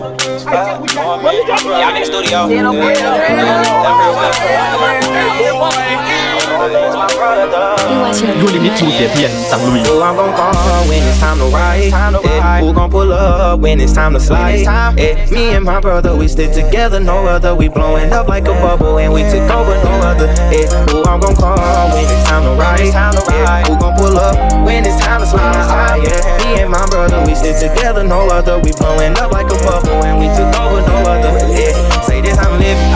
Y'all in the studio. You limit to เสียเพียนสั่งลุย Who I'm gon' call when it's time to ride? Who gon' pull up when it's time to slide? Me and my brother, we stick together, no other. We blowing up like a bubble and we took over, no other. Who I'm gon' call when it's time to ride? Who gon' pull up when it's time to slide? Me and my brother, we stick together, no other. We blowing up like a bubble and we took over, no other. Say this, I'm living.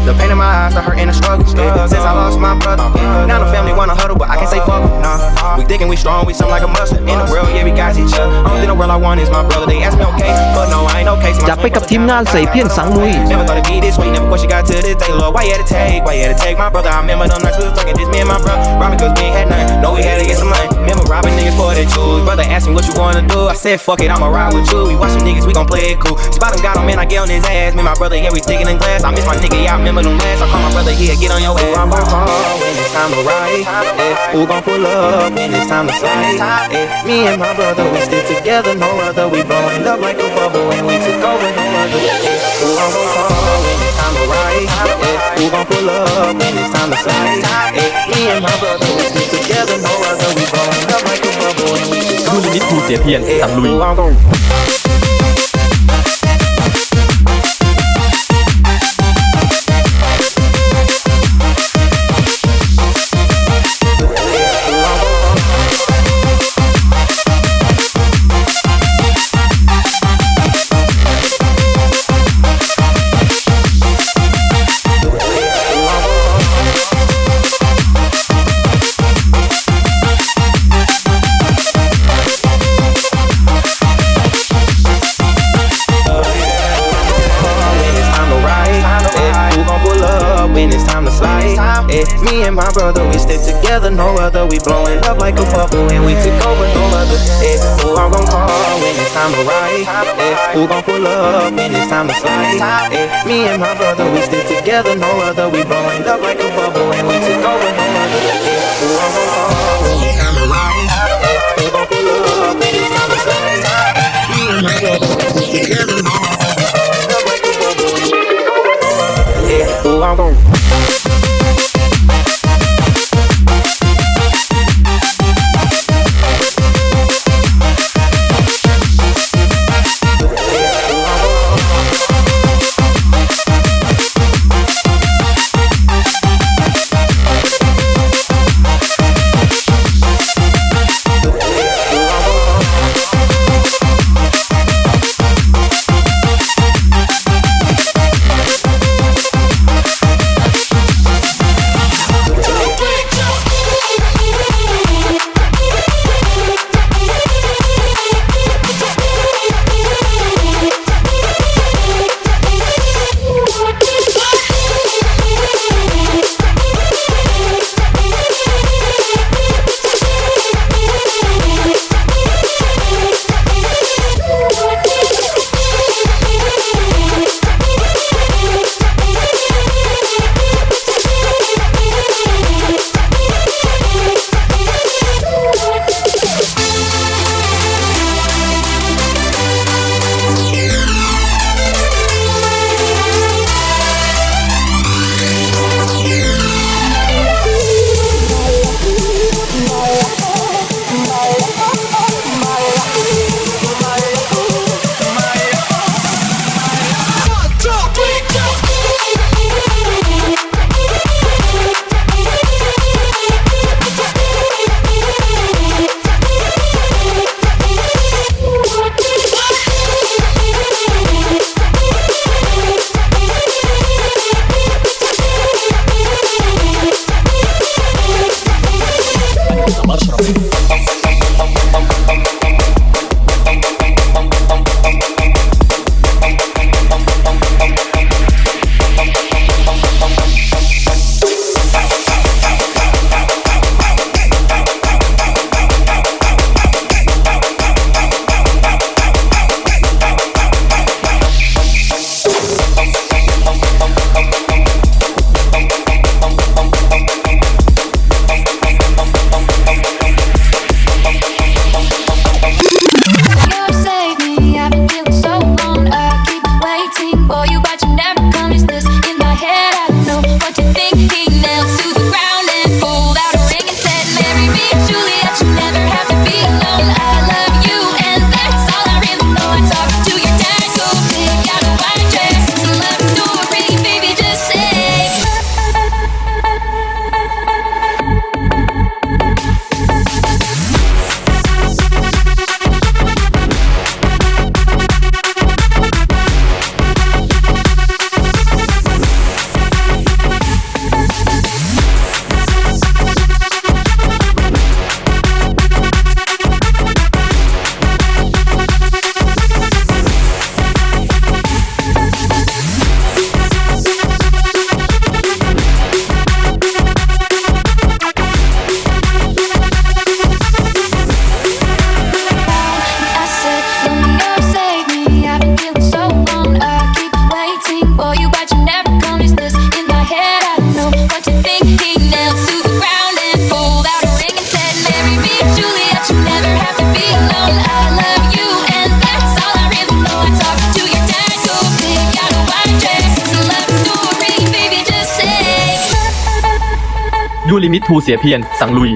The pain in my eyes, the hurt and the struggle. Since I lost my brother, now the family wanna huddle, but I can't say fuck 'em, nah. We thinking we strong, we sound like a mustard. In the world, yeah, we got each other. Only thing the world I want is my brother. They ask me okay, but no, I ain't okay. จากไปกับทีมงานใส่เพียนสังลุย Never thought it'd be this way, never question got to this day. Lord, why you had to take? Why you had to take my brother? I remember them nights we was talking, this me and my brother. Robbing cause we ain't had nothing. No, we had to get some money. Remember robbing niggas for they choose. Brother asked me what you wanna do. I said, fuck it, I'ma ride with you. We watch some niggas, we gon' play it cool. Spot him, got him, man, I get on his ass. Me and my brother, yeah, we sticking in glass. I miss my nigga, yeah, I remember them last. I call my brother here, get on your ass. Who I'm gon' call when it's time to ride? Who gon' pull up when it's time to slide? Me and my brother, we stick together, no other. We blowing up like a bubble and we took over, no other. Who I'm gon' call when it's time to ride? Who gon' pull up when it's time to slide? Me and my brother, we stick together, no other. We blowing up like a bubble and we took ยู over. ลิมิตทูเสียเพียนสั่งลุย Who I'm gon' when it's time to slide. Me and my brother, we stick together, no other. We blowing up like a bubble and we took over, no other. Who I'm gon' call when it's time to ride? Who gon' pull up when it's time to slide? Me and my brother, we stick together, no other. We blowing up like a bubble and we took over, no other. Who I'm gon' call when it's time to ride? Who gon' pull up when it's time to slide? Me and my brother, we stick together, no other. We blowing up like a bubble and we took over, no other. Who I'm gon' waiting for you, but you never come. Is this in my head? I don't know what to think. He knelt to the ground and pulled out a ring and said, "Marry me, Juliet. You never have to be alone. I love you, and that's all I really know." I talked to your dad, go pick out a white dress. It's a love story, baby. Just say.ยูลิมิตทูเสียเพียนสั่งลุย